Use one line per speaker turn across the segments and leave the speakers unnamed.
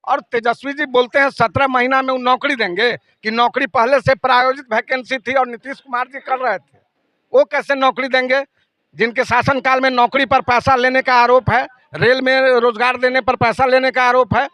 और तेजस्वी जी बोलते हैं 17 महीना में वो नौकरी देंगे, कि नौकरी पहले से प्रायोजित वैकेंसी थी और नीतीश कुमार जी कर रहे थे। वो कैसे नौकरी देंगे जिनके शासनकाल में नौकरी पर पैसा लेने का आरोप है, रेल में रोजगार देने पर पैसा लेने का आरोप है,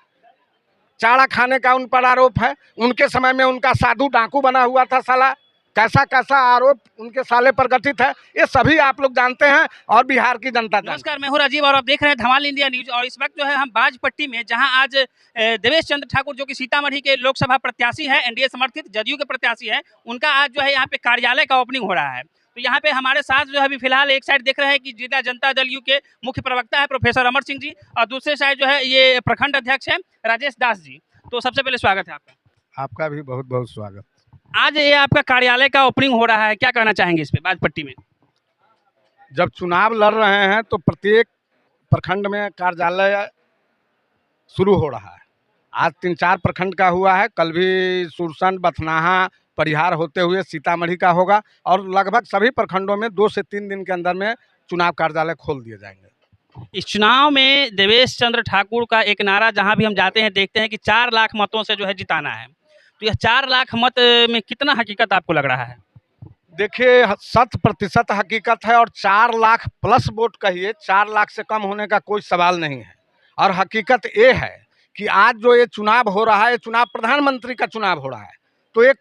चारा खाने का उन पर आरोप है। उनके समय में उनका साधु डाकू बना हुआ था साला, कैसा कैसा आरोप उनके साले पर गठित है, ये सभी आप लोग जानते हैं और बिहार की जनता जानती है।
नमस्कार, मैं हूं राजीव और आप देख रहे हैं धमाल इंडिया न्यूज। और इस वक्त जो है हम बाजपट्टी में, जहां आज देवेश चंद्र ठाकुर जो कि सीतामढ़ी के लोकसभा प्रत्याशी हैं, एनडीए समर्थित जदयू के प्रत्याशी हैं, उनका आज जो है यहाँ पे कार्यालय का ओपनिंग हो रहा है। तो यहाँ पे हमारे साथ जो है अभी फिलहाल एक साइड देख रहे हैं कि जिला जनता दल यू के मुख्य प्रवक्ता है प्रोफेसर अमर सिंह जी, और दूसरे साइड जो है ये प्रखंड अध्यक्ष है राजेश दास जी। तो सबसे पहले स्वागत है आपका।
आपका भी बहुत बहुत स्वागत।
आज ये आपका कार्यालय का ओपनिंग हो रहा है, क्या कहना चाहेंगे इस पे बाजपट्टी में?
जब चुनाव लड़ रहे हैं तो प्रत्येक प्रखंड में कार्यालय शुरू हो रहा है। आज 3-4 प्रखंड का हुआ है, कल भी सुरसन, बथनाहा, परिहार होते हुए सीतामढ़ी का होगा, और लगभग सभी प्रखंडों में 2 से 3 दिन के अंदर में चुनाव कार्यालय खोल दिए जाएंगे।
इस चुनाव में देवेश चंद्र ठाकुर का एक नारा, जहां भी हम जाते हैं देखते हैं कि 4 लाख मतों से जो है जिताना है। तो यह 4 लाख मत में कितना हकीकत आपको लग रहा है?
देखिए 100% हकीकत है, और 4 लाख प्लस वोट कहिए, 4 लाख से कम होने का कोई सवाल नहीं है। और हकीकत ये है कि आज जो ये चुनाव हो रहा है, ये चुनाव प्रधानमंत्री का चुनाव हो रहा है। तो एक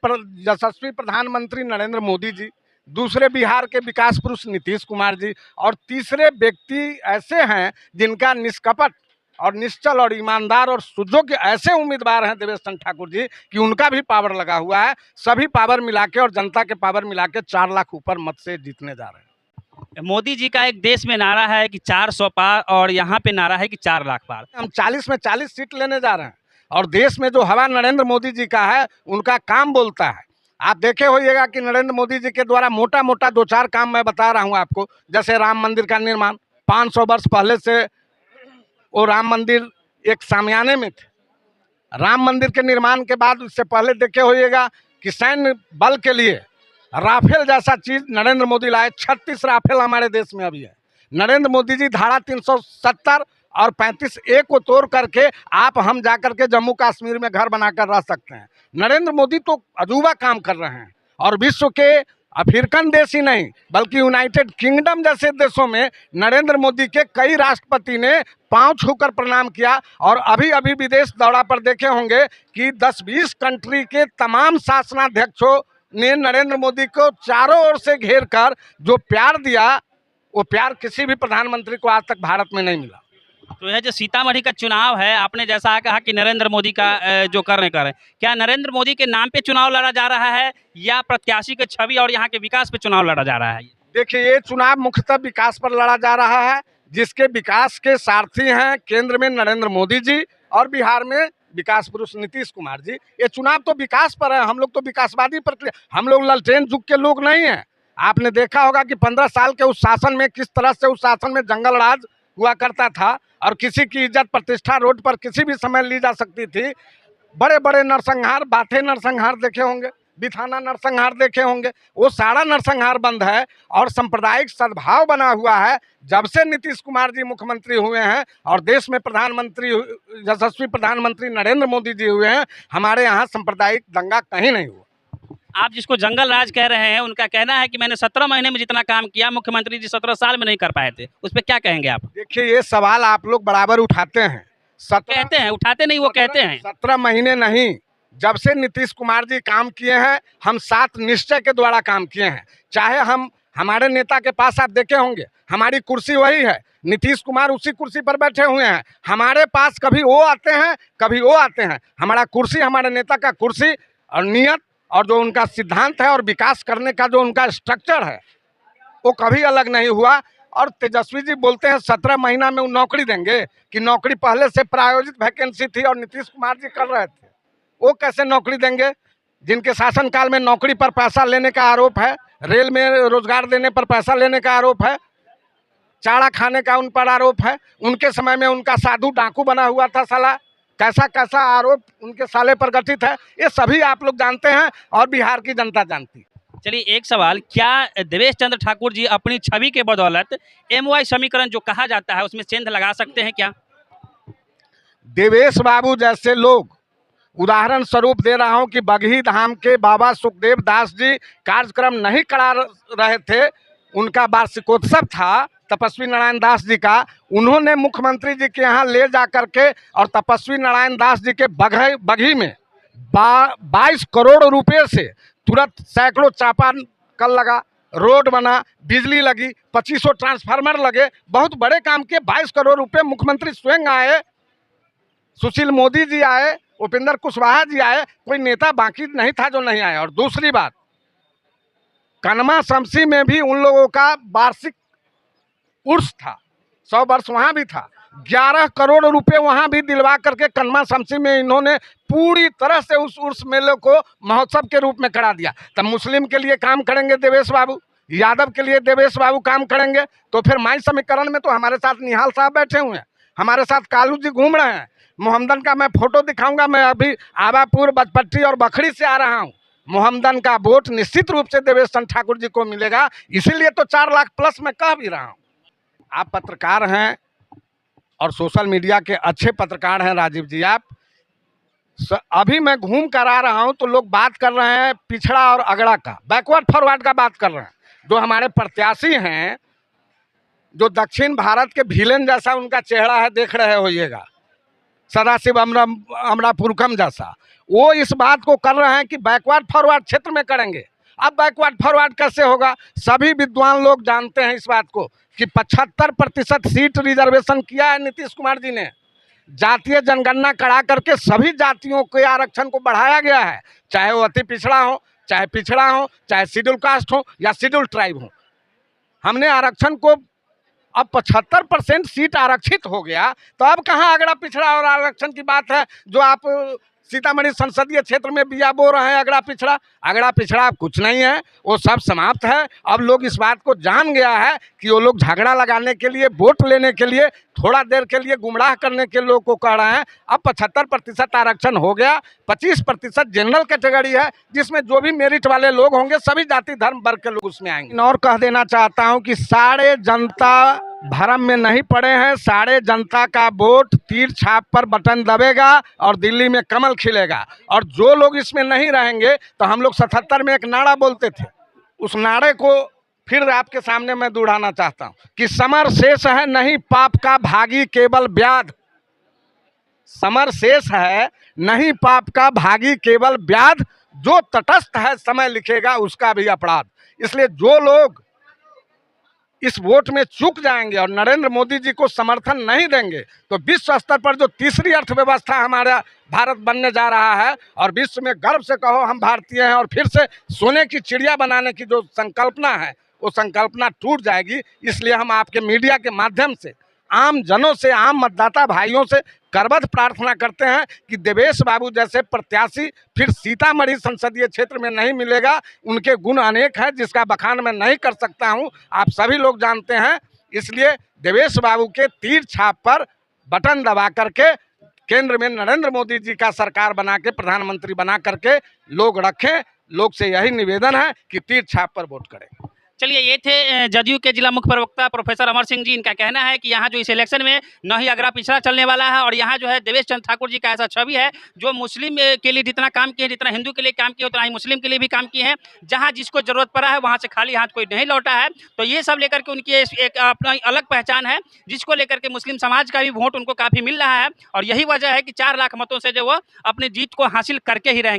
यशस्वी प्रधानमंत्री नरेंद्र मोदी जी, दूसरे बिहार के विकास पुरुष नीतीश कुमार जी, और तीसरे व्यक्ति ऐसे हैं जिनका निष्कपट और निश्चल और ईमानदार और सुयोग्य ऐसे उम्मीदवार हैं देवेश चंद्र ठाकुर जी, कि उनका भी पावर लगा हुआ है। सभी पावर मिला के और जनता के पावर मिला के 4 लाख ऊपर मत से जीतने जा रहे हैं।
मोदी जी का एक देश में नारा है कि 400 पार, और यहाँ पे नारा है कि 4 लाख पार।
हम 40 में 40 सीट लेने जा रहे हैं, और देश में जो हवा नरेंद्र मोदी जी का है, उनका काम बोलता है। आप देखे होइएगा कि नरेंद्र मोदी जी के द्वारा मोटा मोटा 2-4 काम मैं बता रहा हूं आपको, जैसे राम मंदिर का निर्माण 500 वर्ष पहले से वो राम मंदिर एक सामियाने में थे। राम मंदिर के निर्माण के बाद उससे पहले देखे होइएगा कि सैन्य बल के लिए राफेल जैसा चीज नरेंद्र मोदी लाए। 36 राफेल हमारे देश में अभी है। नरेंद्र मोदी जी धारा 370 और 35A को तोड़ करके आप हम जाकर के जम्मू कश्मीर में घर बनाकर रह सकते हैं। नरेंद्र मोदी तो अजूबा काम कर रहे हैं, और विश्व के अफ्रीकन देश ही नहीं बल्कि यूनाइटेड किंगडम जैसे देशों में नरेंद्र मोदी के कई राष्ट्रपति ने पांव छूकर प्रणाम किया। और अभी अभी विदेश दौरा पर देखे होंगे कि 10-20 कंट्री के तमाम शासनाध्यक्षों ने नरेंद्र मोदी को चारों ओर से घेर कर जो प्यार दिया, वो प्यार किसी भी प्रधानमंत्री को आज तक भारत में नहीं मिला।
तो यह जो सीतामढ़ी का चुनाव है, आपने जैसा कहा कि नरेंद्र मोदी का जो कर रहे हैं, क्या नरेंद्र मोदी के नाम पे चुनाव लड़ा जा रहा है, या प्रत्याशी के छवि और यहाँ के विकास पे चुनाव लड़ा जा रहा है?
देखिए ये चुनाव मुख्यतः विकास पर लड़ा जा रहा है, जिसके विकास के सारथी हैं केंद्र में नरेंद्र मोदी जी और बिहार में विकास पुरुष नीतीश कुमार जी। ये चुनाव तो विकास पर है, हम लोग तो विकासवादी प्रक्रिया, हम लोग ललटेन युग के लोग नहीं हैं। आपने देखा होगा कि 15 साल के उस शासन में किस तरह से उस शासन में जंगल राज हुआ करता था, और किसी की इज्जत प्रतिष्ठा रोड पर किसी भी समय ली जा सकती थी। बड़े बड़े नरसंहार, बाथे नरसंहार देखे होंगे, बिथाना नरसंहार देखे होंगे, वो सारा नरसंहार बंद है, और सांप्रदायिक सद्भाव बना हुआ है। जब से नीतीश कुमार जी मुख्यमंत्री हुए हैं और देश में प्रधानमंत्री यशस्वी प्रधानमंत्री नरेंद्र मोदी जी हुए हैं, हमारे यहाँ सांप्रदायिक दंगा कहीं नहीं हुआ।
आप जिसको जंगल राज कह रहे हैं, उनका कहना है कि मैंने 17 महीने में जितना काम किया मुख्यमंत्री जी 17 साल में नहीं कर पाए थे। उस पर क्या कहेंगे आप?
देखिए ये सवाल आप लोग बराबर उठाते हैं।
कहते हैं, उठाते नहीं, वो कहते हैं
17 महीने नहीं, जब से नीतीश कुमार जी काम किए हैं, हम 7 निश्चय के द्वारा काम किए हैं। चाहे हम हमारे नेता के पास आप देखे होंगे, हमारी कुर्सी वही है, नीतीश कुमार उसी कुर्सी पर बैठे हुए हैं। हमारे पास कभी वो आते हैं, कभी वो आते हैं। हमारा कुर्सी, हमारे नेता का कुर्सी और नियत और जो उनका सिद्धांत है और विकास करने का जो उनका स्ट्रक्चर है, वो कभी अलग नहीं हुआ। और तेजस्वी जी बोलते हैं 17 महीना में वो नौकरी देंगे, कि नौकरी पहले से प्रायोजित वैकेंसी थी और नीतीश कुमार जी कर रहे थे। वो कैसे नौकरी देंगे जिनके शासनकाल में नौकरी पर पैसा लेने का आरोप है, रेल में रोजगार देने पर पैसा लेने का आरोप है, चारा खाने का उन पर आरोप है। उनके समय में उनका साधु डाकू बना हुआ था साला, कैसा कैसा आरोप उनके साले पर गठित है, ये सभी आप लोग जानते हैं और बिहार की जनता जानती है।
चलिए एक सवाल, क्या देवेश चंद्र ठाकुर जी अपनी छवि के बदौलत MY समीकरण जो कहा जाता है उसमें सेंध लगा सकते हैं क्या?
देवेश बाबू जैसे लोग, उदाहरण स्वरूप दे रहा हूं कि बगही धाम के बाबा सुखदेव दास जी कार्यक्रम नहीं करा रहे थे, उनका वार्षिकोत्सव था तपस्वी नारायण दास जी का, उन्होंने मुख्यमंत्री जी के यहाँ ले जा करके और तपस्वी नारायण दास जी के बगही में 22 करोड़ रुपए से तुरंत सैकड़ों चापाकल लगा, रोड बना, बिजली लगी, 2500 ट्रांसफार्मर लगे, बहुत बड़े काम के 22 करोड़ रुपए मुख्यमंत्री स्वयं आए, सुशील मोदी जी आए, उपेंद्र कुशवाहा जी आए, कोई नेता बाकी नहीं था जो नहीं आया। और दूसरी बात, कनमा शमसी में भी उन लोगों का वार्षिक उर्स था, 100 वर्ष वहाँ भी था, 11 करोड़ रुपए वहाँ भी दिलवा करके कनमा शमसी में इन्होंने पूरी तरह से उस उर्स मेले को महोत्सव के रूप में करा दिया। तब मुस्लिम के लिए काम करेंगे देवेश बाबू, यादव के लिए देवेश बाबू काम करेंगे, तो फिर माई समीकरण में तो हमारे साथ निहाल साहब बैठे हुए हैं, हमारे साथ कालू जी घूम रहे हैं, मोहम्मदन का मैं फोटो दिखाऊंगा, मैं अभी आवापुर, बजपट्टी और बखरी से आ रहा हूँ। मोहम्मदन का वोट निश्चित रूप से देवेश चंद्र ठाकुर जी को मिलेगा, इसीलिए तो 4 लाख प्लस मैं कह भी रहा हूँ। आप पत्रकार हैं और सोशल मीडिया के अच्छे पत्रकार हैं राजीव जी, आप अभी मैं घूम कर आ रहा हूं तो लोग बात कर रहे हैं पिछड़ा और अगड़ा का, बैकवर्ड फॉरवर्ड का बात कर रहे हैं। जो हमारे प्रत्याशी हैं, जो दक्षिण भारत के विलेन जैसा उनका चेहरा है, देख रहे होइएगा, सदाशिव अमरापुरकम जैसा, वो इस बात को कर रहे हैं कि बैकवर्ड फॉरवर्ड क्षेत्र में करेंगे। अब बैकवर्ड फॉरवर्ड कैसे होगा? सभी विद्वान लोग जानते हैं इस बात को कि 75% सीट रिजर्वेशन किया है नीतीश कुमार जी ने, जातीय जनगणना करा करके सभी जातियों के आरक्षण को बढ़ाया गया है, चाहे वो अति पिछड़ा हो, चाहे पिछड़ा हो, चाहे शेड्यूल कास्ट हो या शेड्यूल ट्राइब हो। हमने आरक्षण को, अब 75% सीट आरक्षित हो गया, तो अब कहाँ अगड़ा पिछड़ा और आरक्षण की बात है जो आप सीतामढ़ी संसदीय क्षेत्र में बिया बो रहे हैं। अगड़ा पिछड़ा कुछ नहीं है, वो सब समाप्त है। अब लोग इस बात को जान गया है कि वो लोग झगड़ा लगाने के लिए, वोट लेने के लिए, थोड़ा देर के लिए गुमराह करने के लोग को कह रहे हैं। अब 75% आरक्षण हो गया, 25% जनरल कैटेगरी है, जिसमें जो भी मेरिट वाले लोग होंगे सभी जाति धर्म वर्ग के लोग उसमें आएंगे। और कह देना चाहता हूँ कि सारे जनता भरम में नहीं पड़े हैं, सारे जनता का वोट तीर छाप पर बटन दबेगा और दिल्ली में कमल खिलेगा। और जो लोग इसमें नहीं रहेंगे, तो हम लोग 77 में एक नारा बोलते थे, उस नारे को फिर आपके सामने मैं दोहराना चाहता हूं कि समर शेष है नहीं पाप का भागी केवल व्याध। समर शेष है नहीं पाप का भागी केवल व्याध, जो तटस्थ है समय लिखेगा उसका भी अपराध। इसलिए जो लोग इस वोट में चूक जाएंगे और नरेंद्र मोदी जी को समर्थन नहीं देंगे, तो विश्व स्तर पर जो तीसरी अर्थव्यवस्था हमारा भारत बनने जा रहा है और विश्व में गर्व से कहो हम भारतीय हैं और फिर से सोने की चिड़िया बनाने की जो संकल्पना है, वो संकल्पना टूट जाएगी। इसलिए हम आपके मीडिया के माध्यम से आम जनों से, आम मतदाता भाइयों से करबद्ध प्रार्थना करते हैं कि देवेश बाबू जैसे प्रत्याशी फिर सीतामढ़ी संसदीय क्षेत्र में नहीं मिलेगा। उनके गुण अनेक हैं जिसका बखान मैं नहीं कर सकता हूं, आप सभी लोग जानते हैं। इसलिए देवेश बाबू के तीर छाप पर बटन दबा करके केंद्र में नरेंद्र मोदी जी का सरकार बना के, प्रधानमंत्री बना करके लोग रखें। लोग से यही निवेदन है कि तीर छाप पर वोट करें।
चलिए, ये थे जदयू के जिला मुख्य प्रवक्ता प्रोफेसर अमर सिंह जी। इनका कहना है कि यहाँ जो इस इलेक्शन में न ही अगड़ा पिछड़ा चलने वाला है, और यहाँ जो है देवेश चंद्र ठाकुर जी का ऐसा छवि है जो मुस्लिम के लिए जितना काम किए, जितना हिंदू के लिए काम किए, उतना ही मुस्लिम के लिए भी काम किए हैं। जहाँ जिसको जरूरत पड़ा है वहाँ से खाली हाथ कोई नहीं लौटा है। तो ये सब लेकर के उनकी एक अपना अलग पहचान है, जिसको लेकर के मुस्लिम समाज का भी वोट उनको काफ़ी मिल रहा है। और यही वजह है कि 4 लाख मतों से जो वो अपनी जीत को हासिल करके ही रहेंगे।